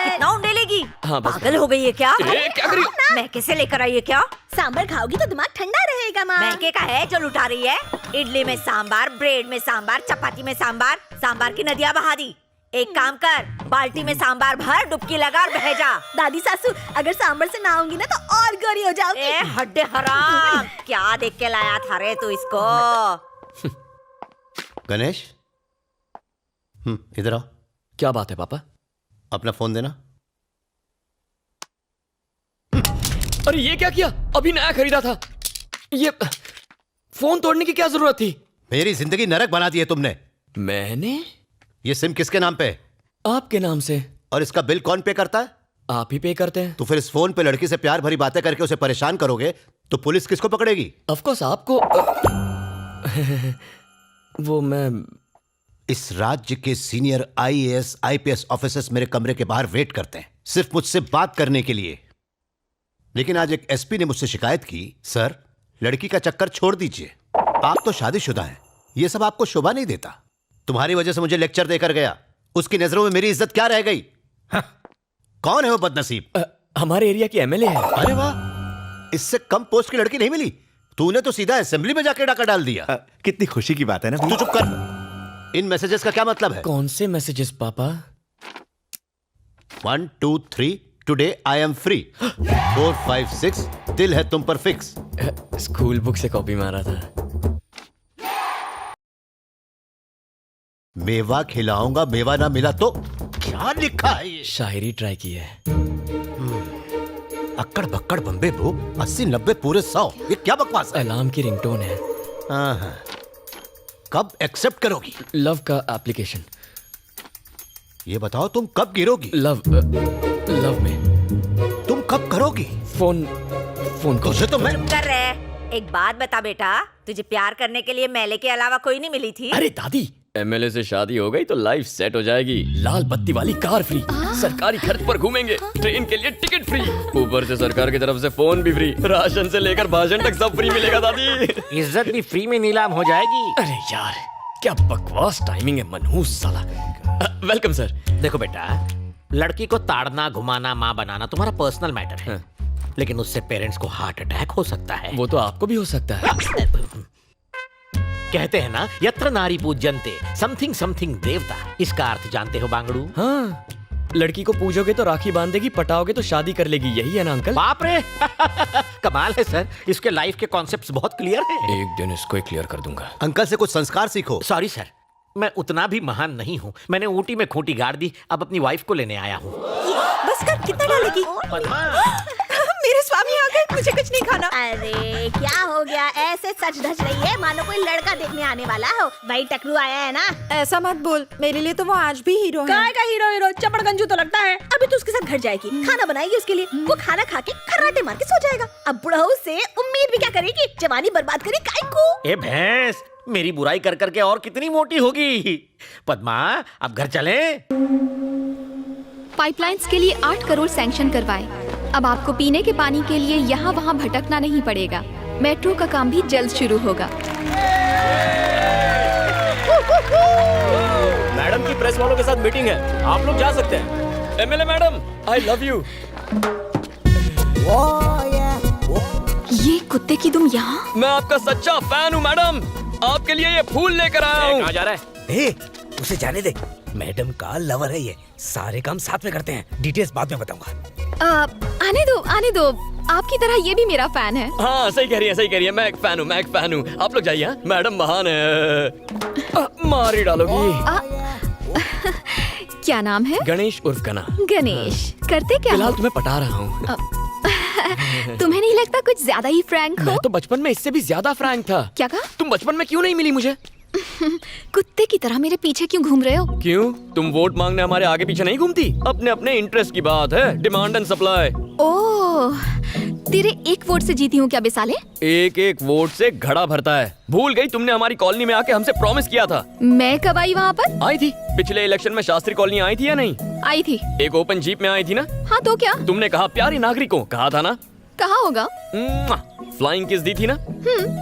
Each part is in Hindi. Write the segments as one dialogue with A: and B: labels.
A: कितना उंडे लेगी?
B: हाँ, बस।
A: पागल हो गई है क्या?
B: क्या करी?
A: मैं कैसे लेकर आई है क्या?
C: सांबर खाओगी तो दिमाग ठंडा रहेगा माँ।
A: महके का है जो लुटा रही है। इडली में सांबार, ब्रेड में सांबार, चपाती में सांबार, सांबार की नदियाँ बहा दी। एक काम कर, बाल्टी में सांबार भर, डुबकी लगा और बह जा।
C: दादी सासू, अगर सांबर से ना होंगी ना तो और गोरी हो जाओगी।
A: ए हड्डे हराम, क्या देख के लाया था रे तू इसको?
D: गणेश, इधर आओ।
B: क्या बात है पापा?
D: अपना फोन देना।
B: अरे ये क्या किया? अभी नया खरीदा था। ये फोन तोड़ने की क्या जरूरत थी?
D: मेरी जिंदगी नरक बना दी है तुमने।
B: मैंने?
D: ये सिम किसके नाम पे है?
B: आपके नाम से।
D: और इसका बिल कौन पे करता है?
B: आप ही पे करते हैं।
D: तो फिर इस फोन पे लड़की से प्यार भरी बातें करके उसे परेशान करोगे तो पुलिस किसको पकड़ेगी?
B: ऑफ कोर्स आपको। वो मैं
D: इस राज्य के सीनियर आईएएस आईपीएस ऑफिसर्स मेरे कमरे के बाहर वेट करते हैं सिर्फ मुझसे बात करने के लिए। लेकिन आज एक एसपी ने मुझसे शिकायत की, सर लड़की का चक्कर छोड़ दीजिए, आप तो शादीशुदा हैं, ये सब आपको शोभा नहीं देता। तुम्हारी वजह से मुझे लेक्चर देकर गया, उसकी नजरों में मेरी इज्जत क्या रह गई? कौन है वो बदनसीब?
B: हमारे एरिया की एमएलए है।
D: अरे वाह, इससे कम पोस्ट की लड़की नहीं मिली। तूने तो सीधा असेंबली में जाके डाका डाल दिया।
E: कितनी खुशी की बात है ना।
D: तू चुप कर। इन मैसेजेस का क्या मतलब है?
B: कौन से मैसेजेस पापा?
D: 1 2 3 टुडे आई एम फ्री। 4 5 6 दिल है तुम पर फिक्स।
B: स्कूल बुक से कॉपी मारा था।
D: मेवा खिलाऊंगा, मेवा ना मिला तो? क्या लिखा है ये?
B: शायरी ट्राई की है।
D: अक्कड़ बक्कड़ बम्बे ब्रो, 80 90 पूरे 100। ये क्या बकवास है?
B: अलार्म की रिंगटोन है।
D: हाँ। कब एक्सेप्ट करोगी?
B: लव का एप्लीकेशन।
D: ये बताओ तुम कब गिरोगी?
B: लव में।
D: तुम कब करोगी?
B: फोन
D: तुझे तो मैं
A: कर रहे। एक बात बता बेटा, तुझे प्यार करने के लिए मेले के अलावा कोई नहीं मिली थी?
B: अरे दादी, एमएलए से शादी हो गई तो लाइफ सेट हो जाएगी। लाल बत्ती वाली कार फ्री, सरकारी खर्च पर घूमेंगे, ट्रेन के लिए टिकट फ्री, ऊपर से सरकार की तरफ से फोन भी फ्री, राशन से लेकर भाषण तक सब फ्री मिलेगा दादी।
F: इज्जत भी फ्री में नीलाम हो जाएगी।
B: अरे यार क्या बकवास टाइमिंग है, मनहूस साला। Welcome sir.
F: देखो बेटा, लड़की को ताड़ना घुमाना माँ बनाना तुम्हारा पर्सनल मैटर है, लेकिन उससे पेरेंट्स को हार्ट अटैक हो सकता है।
B: वो तो आपको भी हो सकता है।
F: कहते हैं ना, यत्र नारी पूज्यन्ते समथिंग समथिंग देवता। इसका अर्थ जानते हो बांगड़ू?
B: हाँ, लड़की को पूजोगे तो राखी बांधेगी, पटाओगे तो शादी कर लेगी, यही है ना अंकल?
F: बाप रे कमाल है सर, इसके लाइफ के कॉन्सेप्ट्स बहुत क्लियर हैं।
B: एक दिन इसको क्लियर कर दूंगा।
D: अंकल से कुछ संस्कार सीखो।
F: सॉरी सर, मैं उतना भी महान नहीं हूँ। मैंने ऊटी में खूंटी गाड़ दी, अब अपनी वाइफ को लेने आया हूँ।
C: बस कर, कितना डालेगी?
A: मेरे स्वामी आ गए, मुझे कुछ नहीं खाना।
C: अरे क्या हो गया, ऐसे सच धज रही है मानो कोई लड़का देखने आने वाला हो। भाई टकलू आया है ना।
A: ऐसा मत बोल, मेरे लिए तो वो आज भी हीरो है।
C: काय का हीरो चपड़गंजू तो लगता है। अभी तो उसके साथ घर जाएगी, खाना बनाएगी उसके लिए, वो खाना खा के खर्राटे मार के सो जाएगा। अब बुढ़ऊ से उम्मीद भी क्या करेगी? जवानी बर्बाद करी काय को।
F: ए भैंस, मेरी बुराई कर करके और कितनी मोटी होगी। पद्मा, अब घर चलें?
G: पाइपलाइंस के लिए 8 करोड़ सैंक्शन करवाए। अब आपको पीने के पानी के लिए यहाँ वहाँ भटकना नहीं पड़ेगा। मेट्रो का काम भी जल्द शुरू होगा।
B: मैडम की प्रेस वालों के साथ मीटिंग है, आप लोग जा सकते हैं। MLA madam, I love you.
G: ये कुत्ते की दुम यहाँ?
B: मैं आपका सच्चा फैन हूँ मैडम, आपके लिए ये फूल लेकर आया हूँ।
F: कहाँ जा रहा है?
H: उसे जाने दे, मैडम का लवर है ये। सारे काम साथ में करते हैं, डिटेल्स बाद में बताऊंगा।
G: आने दो। आपकी तरह ये भी मेरा फैन है।
B: हाँ सही कह रही है, सही कह रही है। मैं एक फैन हूँ। आप लोग जाइए, मैडम महान है। मार ही डालोगी।
G: क्या नाम है?
B: गणेश उर्फ गना।
G: गणेश, करते क्या
B: फिलहाल
G: हो?
B: तुम्हें पटा रहा हूँ।
G: तुम्हें नहीं लगता कुछ ज्यादा ही फ्रैंक हो?
B: मैं तो बचपन में इससे भी ज्यादा फ्रैंक था।
G: क्या कहा?
B: तुम बचपन में क्यों नहीं मिली मुझे?
G: कुत्ते की तरह मेरे पीछे क्यों घूम रहे हो?
B: क्यों, तुम वोट मांगने हमारे आगे पीछे नहीं घूमती? अपने अपने इंटरेस्ट की बात है, डिमांड एंड सप्लाई।
G: ओह, तेरे एक वोट से जीती हूँ क्या बेसाले?
B: एक एक वोट से घड़ा भरता है। भूल गई तुमने हमारी कॉलोनी में आके हमसे प्रॉमिस किया था।
G: मैं कब आई वहाँ पर?
B: आई थी पिछले इलेक्शन में। शास्त्री कॉलोनी आई थी या नहीं?
G: आई थी।
B: एक ओपन जीप में आई थी ना?
G: हाँ तो क्या?
B: तुमने कहा प्यारे नागरिकों, कहा था ना?
G: कहा होगा।
B: फ्लाइंग किस दी थी ना?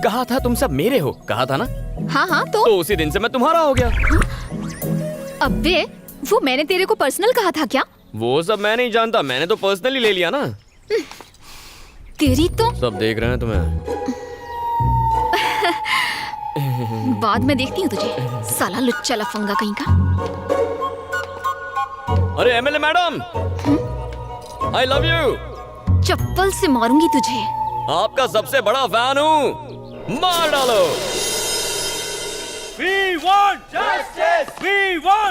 B: कहा था तुम सब मेरे हो, कहा था ना?
G: हाँ हाँ तो
B: तो उसी दिन से मैं तुम्हारा हो गया।
G: अबे वो मैंने तेरे को पर्सनल कहा था क्या?
B: वो सब मैं नहीं जानता, मैंने तो पर्सनली ले लिया ना।
G: तेरी तो
B: सब देख रहे हैं तुम्हें।
G: बाद में देखती हूँ तुझे, साला लुच्चा लफंगा कहीं का।
B: अरे MLA madam, I love you.
G: चप्पल से मारूंगी तुझे।
B: आपका सबसे बड़ा फैन हूँ, मार डालो।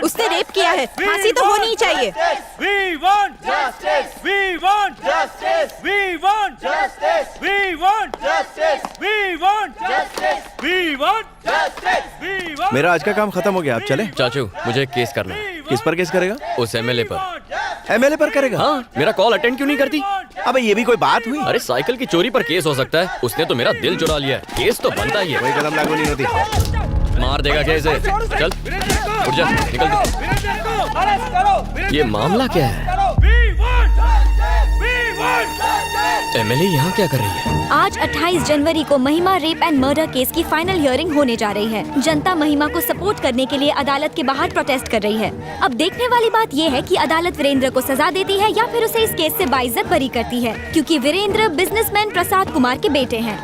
C: उसने रेप किया है, फांसी तो होनी ही चाहिए।
E: मेरा आज का काम खत्म हो गया, आप चले।
B: चाचू मुझे एक केस करना है।
E: किस पर केस करेगा?
B: उस एमएलए पर।
E: एमएलए पर करेगा?
B: हाँ, मेरा कॉल अटेंड क्यों नहीं करती?
E: अबे ये भी कोई बात हुई?
B: अरे साइकिल की चोरी पर केस हो सकता है, उसने तो मेरा दिल चुरा लिया है, केस तो बनता ही है।
E: कोई कलम लागू नहीं होती।
B: मार देगा कैसे? चल उठ जा, निकल दो। ये मामला क्या है? एमएलए यहाँ क्या कर रही है?
I: आज 28 जनवरी को महिमा रेप एंड मर्डर केस की फाइनल हियरिंग होने जा रही है। जनता महिमा को सपोर्ट करने के लिए अदालत के बाहर प्रोटेस्ट कर रही है। अब देखने वाली बात ये है कि अदालत वीरेंद्र को सजा देती है या फिर उसे इस केस से बाइज्जत बरी करती है, क्योंकि वीरेंद्र बिजनेसमैन प्रसाद कुमार के बेटे हैं।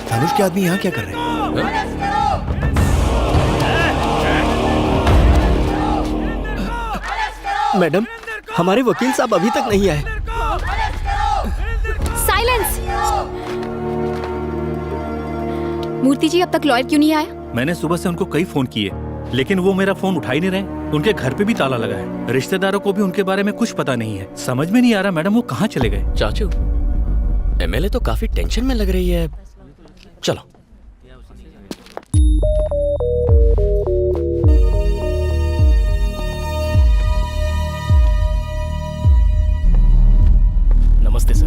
E: धनुष के आदमी यहाँ क्या कर रहे हैं?
H: मैडम, हमारे वकील साहब अभी तक नहीं आए।
G: साइलेंस। मूर्ति जी, अब तक लॉयर क्यों नहीं आया?
J: मैंने सुबह से उनको कई फोन किए, लेकिन वो मेरा फोन उठा ही नहीं रहे। उनके घर पे भी ताला लगा है। रिश्तेदारों को भी उनके बारे में कुछ पता नहीं है। समझ में नहीं आ रहा मैडम वो कहाँ चले गए।
B: चाचू, एमएलए तो काफी टेंशन में लग रही है। चलो।
H: नमस्ते सर।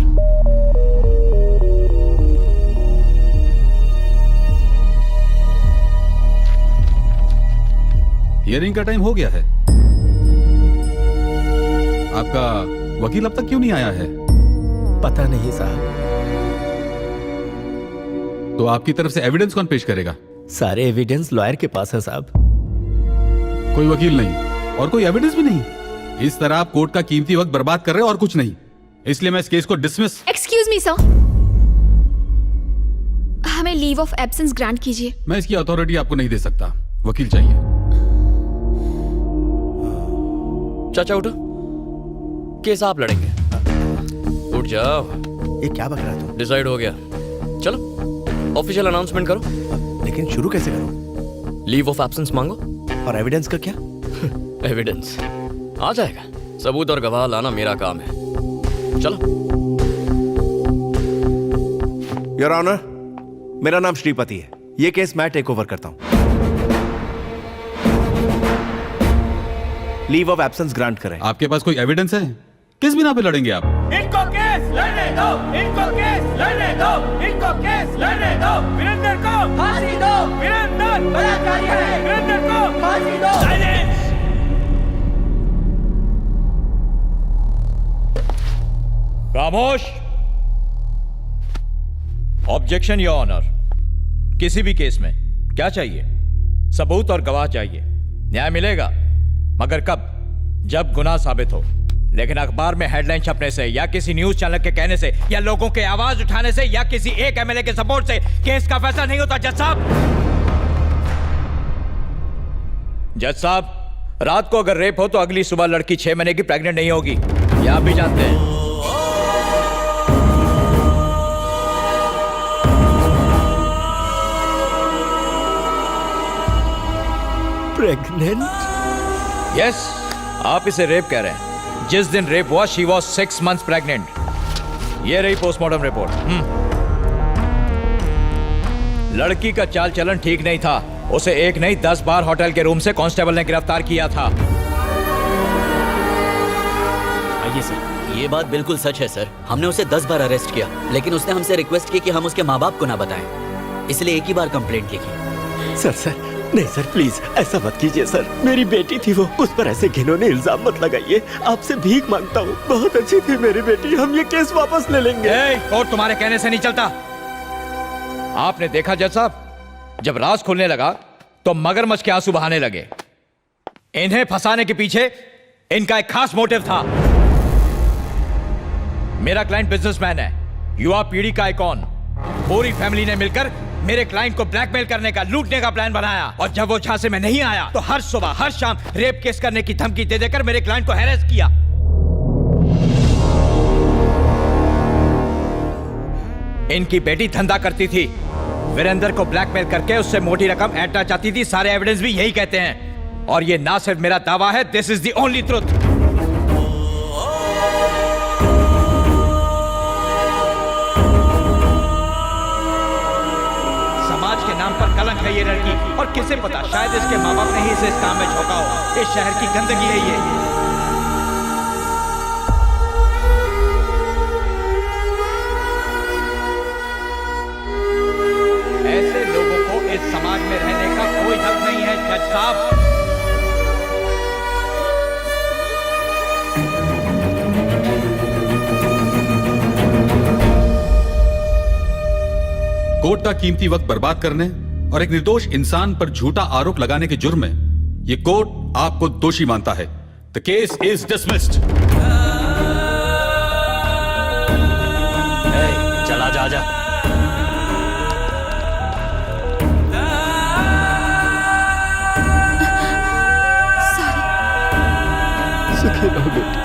J: हियरिंग का टाइम हो गया है। आपका वकील अब तक क्यों नहीं आया है?
H: पता नहीं साहब।
J: तो आपकी तरफ से एविडेंस कौन पेश करेगा?
H: सारे एविडेंस लॉयर के पास है साहब।
J: कोई वकील नहीं और कोई एविडेंस भी नहीं। इस तरह आप कोर्ट का कीमती वक्त बर्बाद कर रहे हो और कुछ नहीं। इसलिए मैं इस केस को डिसमिस।
G: एक्सक्यूज मी सर, हमें लीव ऑफ एब्सेंस ग्रांट कीजिए।
J: मैं इसकी अथॉरिटी आपको नहीं दे सकता। वकील चाहिए।
B: चाचा उठो, केस आप लड़ेंगे। उठ जाओ।
E: ये क्या बक रहा है तू?
B: डिसाइड हो गया। चलो ऑफिशियल अनाउंसमेंट करो।
E: लेकिन शुरू कैसे करूं?
B: लीव ऑफ एब्सेंस मांगो।
E: और एविडेंस का क्या?
B: एविडेंस आ जाएगा। सबूत और गवाह लाना मेरा काम है। चलो।
E: योर ऑनर, मेरा नाम श्रीपति है। ये केस मैं टेक ओवर करता हूं। लीव ऑफ एब्सेंस ग्रांट करें।
J: आपके पास कोई एविडेंस है? किस बिना पे लड़ेंगे आप?
K: इनको केस लड़ने दो, इनको केस लड़ने दो, इनको केस लड़ने दो। वीरेंद्र को फांसी दो, वीरेंद्र बलात्कारी है, वीरेंद्र को फांसी दो। साइलेंस।
L: खामोश। Objection your honour. किसी भी केस में क्या चाहिए? सबूत और गवाह चाहिए। न्याय मिलेगा, मगर कब? जब गुनाह साबित हो। लेकिन अखबार में हेडलाइन छपने से या किसी न्यूज चैनल के कहने से या लोगों के आवाज उठाने से या किसी एक एमएलए के सपोर्ट से केस का फैसला नहीं होता। जज साहब, जज साहब, रात को अगर रेप हो तो अगली सुबह लड़की 6 महीने की प्रेग्नेंट नहीं होगी। ये आप भी जानते हैं।
H: प्रेग्नेंट?
L: यस, आप इसे रेप कह रहे हैं। जिस दिन रेप हुआ शी वॉज 6 months प्रेग्नेंट। ये रही पोस्टमार्टम रिपोर्ट। लड़की का चाल चलन ठीक नहीं था। उसे एक नहीं 10 बार होटल के रूम से कांस्टेबल ने गिरफ्तार किया था।
M: आइए सर। ये बात बिल्कुल सच है सर। हमने उसे 10 बार अरेस्ट किया, लेकिन उसने हमसे रिक्वेस्ट की कि हम उसके माँ बाप को ना बताएं, इसलिए एक ही बार कंप्लेंट लिखी।
H: सर
N: नहीं सर प्लीज ऐसा मत कीजिए सर, मेरी बेटी थी वो, उस पर ऐसे घिनौने इल्जाम मत लगाइए, आपसे भीख मांगता हूँ, बहुत अच्छी थी मेरी बेटी, हम ये केस वापस ले लेंगे।
L: और तुम्हारे कहने से नहीं चलता। आपने देखा जज साहब, जब राज खुलने लगा तो मगरमच्छ के आंसू बहाने लगे। इन्हें फंसाने के पीछे इनका एक खास मोटिव था। मेरा क्लाइंट बिजनेसमैन है, युवा पीढ़ी का आइकॉन। पूरी फैमिली ने मिलकर मेरे क्लाइंट को ब्लैकमेल करने का, लूटने का प्लान बनाया। और जब वो झांसे में नहीं आया तो हर सुबह हर शाम रेप केस करने की धमकी दे देकर मेरे क्लाइंट को हैरेस किया। इनकी बेटी धंधा करती थी, वीरेंद्र को ब्लैकमेल करके उससे मोटी रकम ऐंठना चाहती थी। सारे एविडेंस भी यही कहते हैं। और ये ना सिर्फ मेरा दावा है, this is the only truth. समाज के नाम पर कलंक है ये लड़की, और किसे पता, शायद इसके माँ बाप ने ही इसे इस काम में झोंका हो। इस शहर की गंदगी है ये। ऐसे लोगों को इस समाज में रहने का कोई हक नहीं है जज साहब।
O: कोर्ट का कीमती वक्त बर्बाद करने और एक निर्दोष इंसान पर झूठा आरोप लगाने के जुर्म में ये कोर्ट आपको दोषी मानता है। The case is dismissed.
M: चला जा जा।
N: सुखी रहो बेटी।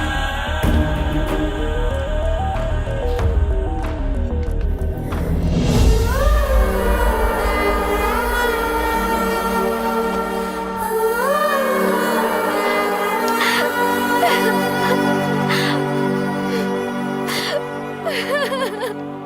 I: Ha ha ha.